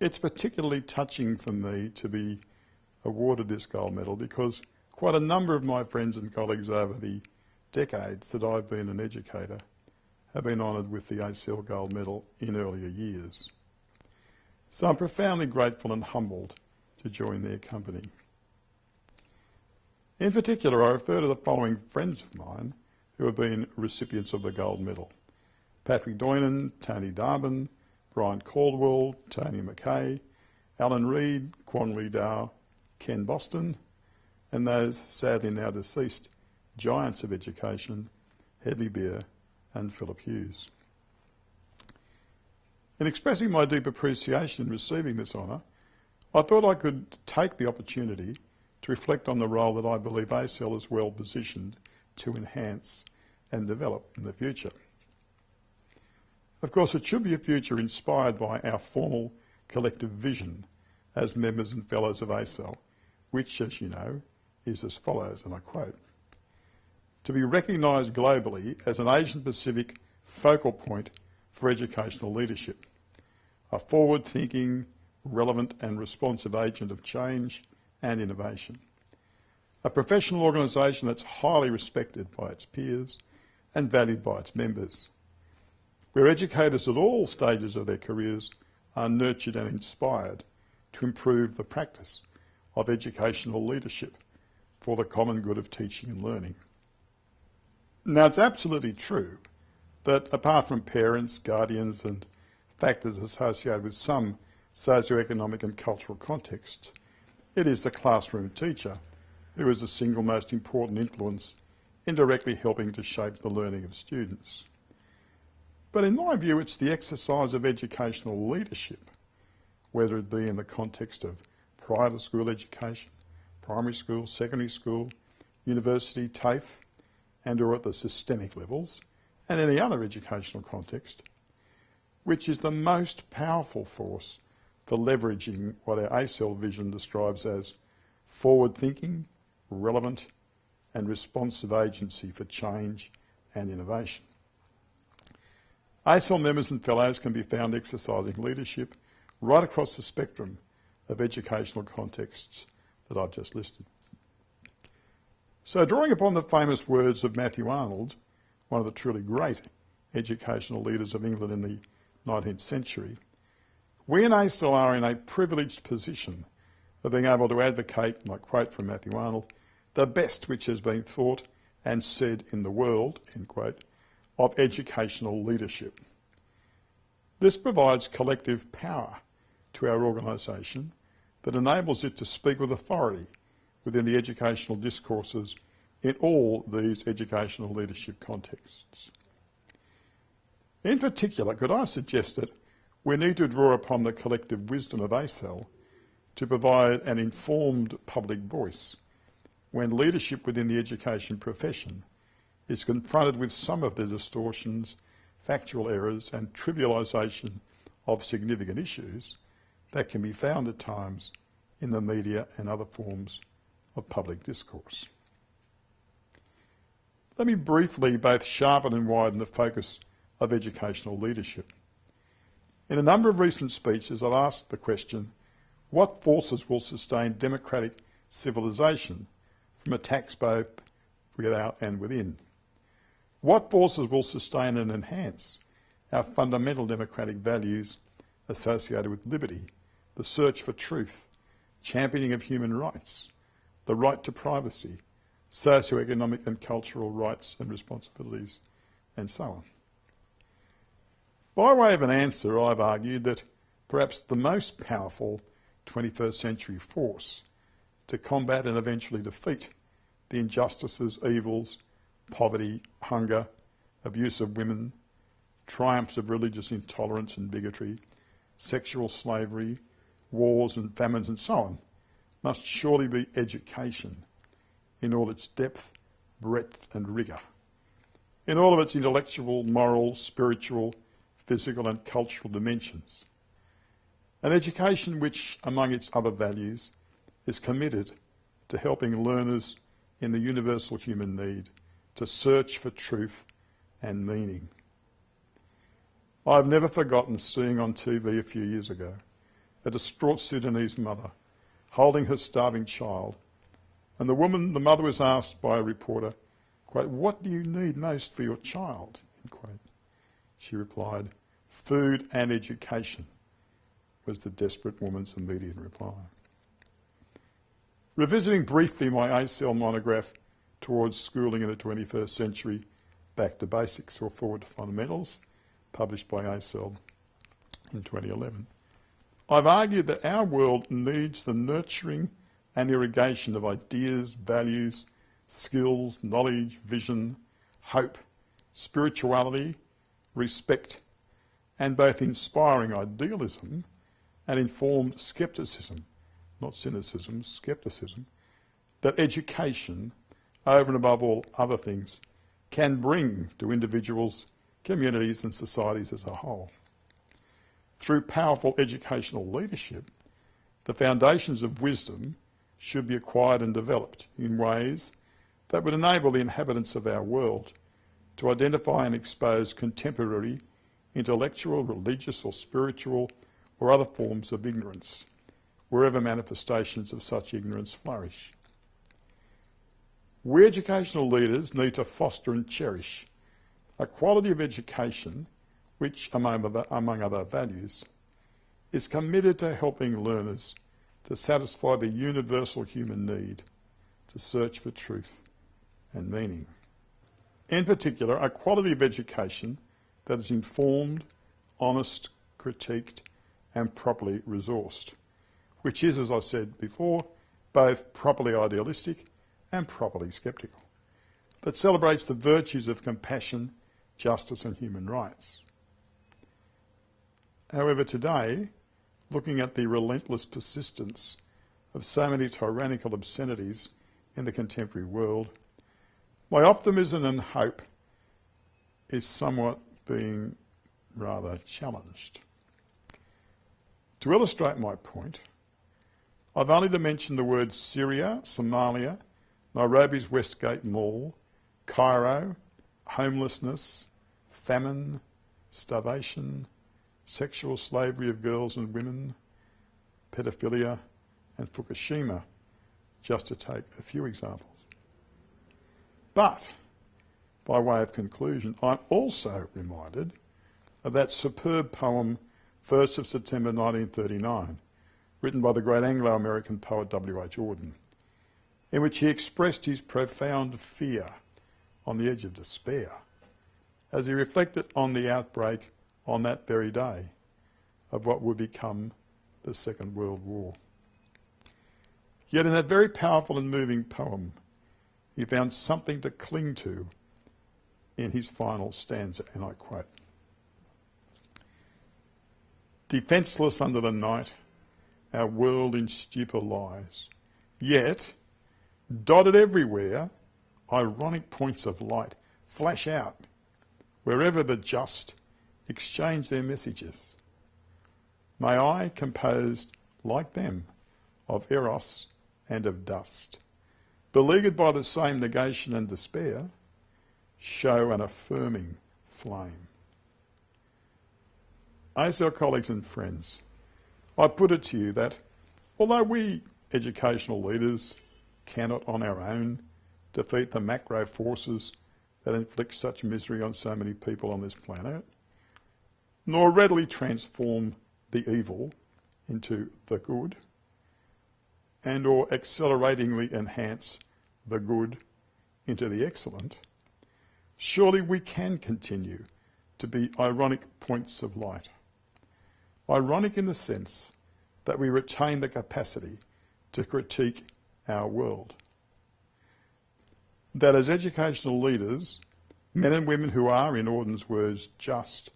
It's particularly touching for me to be awarded this gold medal because quite a number of my friends and colleagues over the decades that I've been an educator have been honoured with the ACL Gold Medal in earlier years. So I'm profoundly grateful and humbled to join their company. In particular, I refer to the following friends of mine who have been recipients of the Gold Medal: Patrick Doynan, Tony Darbin, Brian Caldwell, Tony McKay, Alan Reid, Kwong Lee Dow, Ken Boston, and those sadly now deceased giants of education, Hedley Beer and Philip Hughes. In expressing my deep appreciation in receiving this honour, I thought I could take the opportunity to reflect on the role that I believe ACL is well positioned to enhance and develop in the future. Of course, it should be a future inspired by our formal collective vision as members and fellows of ACL, which, as you know, is as follows, and I quote, "To be recognised globally as an Asian-Pacific focal point for educational leadership, a forward-thinking, relevant and responsive agent of change and innovation, a professional organisation that's highly respected by its peers and valued by its members, where educators at all stages of their careers are nurtured and inspired to improve the practice of educational leadership for the common good of teaching and learning." Now, it's absolutely true that apart from parents, guardians and factors associated with some socioeconomic and cultural contexts, it is the classroom teacher who is the single most important influence in directly helping to shape the learning of students. But in my view, it's the exercise of educational leadership, whether it be in the context of prior to school education, primary school, secondary school, university, TAFE, and or at the systemic levels, and any other educational context, which is the most powerful force for leveraging what our ACL vision describes as forward-thinking, relevant and responsive agency for change and innovation. ACL members and fellows can be found exercising leadership right across the spectrum of educational contexts that I've just listed. So, drawing upon the famous words of Matthew Arnold, one of the truly great educational leaders of England in the 19th century, we in ACL are in a privileged position of being able to advocate, and I quote from Matthew Arnold, "the best which has been thought and said in the world," end quote, of educational leadership. This provides collective power to our organisation that enables it to speak with authority within the educational discourses in all these educational leadership contexts. In particular, could I suggest that we need to draw upon the collective wisdom of ACL to provide an informed public voice when leadership within the education profession is confronted with some of the distortions, factual errors and trivialisation of significant issues that can be found at times in the media and other forms of public discourse. Let me briefly both sharpen and widen the focus of educational leadership. In a number of recent speeches, I've asked the question, what forces will sustain democratic civilisation from attacks both without and within? What forces will sustain and enhance our fundamental democratic values associated with liberty, the search for truth, championing of human rights, the right to privacy, socio-economic and cultural rights and responsibilities, and so on? By way of an answer, I've argued that perhaps the most powerful 21st century force to combat and eventually defeat the injustices, evils, poverty, hunger, abuse of women, triumphs of religious intolerance and bigotry, sexual slavery, wars and famines and so on, must surely be education in all its depth, breadth and rigour, in all of its intellectual, moral, spiritual, physical and cultural dimensions. An education which, among its other values, is committed to helping learners in the universal human need to search for truth and meaning. I've never forgotten seeing on TV a few years ago a distraught Sudanese mother holding her starving child, and the mother was asked by a reporter, quote, "What do you need most for your child?" end quote. She replied, "Food and education," was the desperate woman's immediate reply. Revisiting briefly my ACL monograph towards schooling in the 21st century, Back to Basics or Forward to Fundamentals, published by ACL in 2011, I've argued that our world needs the nurturing and irrigation of ideas, values, skills, knowledge, vision, hope, spirituality, respect, and both inspiring idealism and informed scepticism, not cynicism, scepticism, that education, over and above all other things, can bring to individuals, communities and societies as a whole. Through powerful educational leadership, the foundations of wisdom should be acquired and developed in ways that would enable the inhabitants of our world to identify and expose contemporary, intellectual, religious or spiritual or other forms of ignorance, wherever manifestations of such ignorance flourish. We educational leaders need to foster and cherish a quality of education which, among other values, is committed to helping learners to satisfy the universal human need to search for truth and meaning. In particular, a quality of education that is informed, honest, critiqued and properly resourced, which is, as I said before, both properly idealistic and properly sceptical, that celebrates the virtues of compassion, justice and human rights. However, today, looking at the relentless persistence of so many tyrannical obscenities in the contemporary world, my optimism and hope is somewhat being rather challenged. To illustrate my point, I've only to mention the words Syria, Somalia, Nairobi's Westgate Mall, Cairo, homelessness, famine, starvation, sexual slavery of girls and women, pedophilia and Fukushima, just to take a few examples. But, by way of conclusion, I'm also reminded of that superb poem, 1st of September 1939, written by the great Anglo-American poet W.H. Auden, in which he expressed his profound fear on the edge of despair as he reflected on the outbreak on that very day of what would become the Second World War. Yet in that very powerful and moving poem, he found something to cling to in his final stanza, and I quote, "Defenceless under the night, our world in stupor lies, yet, dotted everywhere, ironic points of light flash out wherever the just exchange their messages. May I, composed like them, of eros and of dust, beleaguered by the same negation and despair, show an affirming flame." ACL colleagues and friends, I put it to you that although we educational leaders cannot on our own defeat the macro forces that inflict such misery on so many people on this planet, nor readily transform the evil into the good, and or acceleratingly enhance the good into the excellent, surely we can continue to be ironic points of light. Ironic in the sense that we retain the capacity to critique our world. That as educational leaders, men and women who are, in Auden's words, just,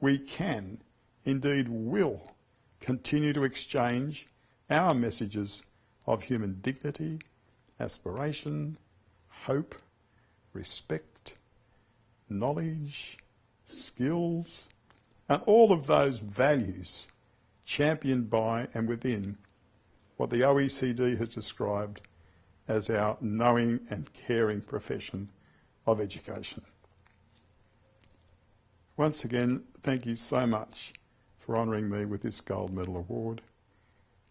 we can, indeed will, continue to exchange our messages of human dignity, aspiration, hope, respect, knowledge, skills, and all of those values championed by and within what the OECD has described as our knowing and caring profession of education. Once again, thank you so much for honouring me with this Gold Medal Award,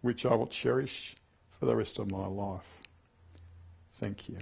which I will cherish for the rest of my life. Thank you.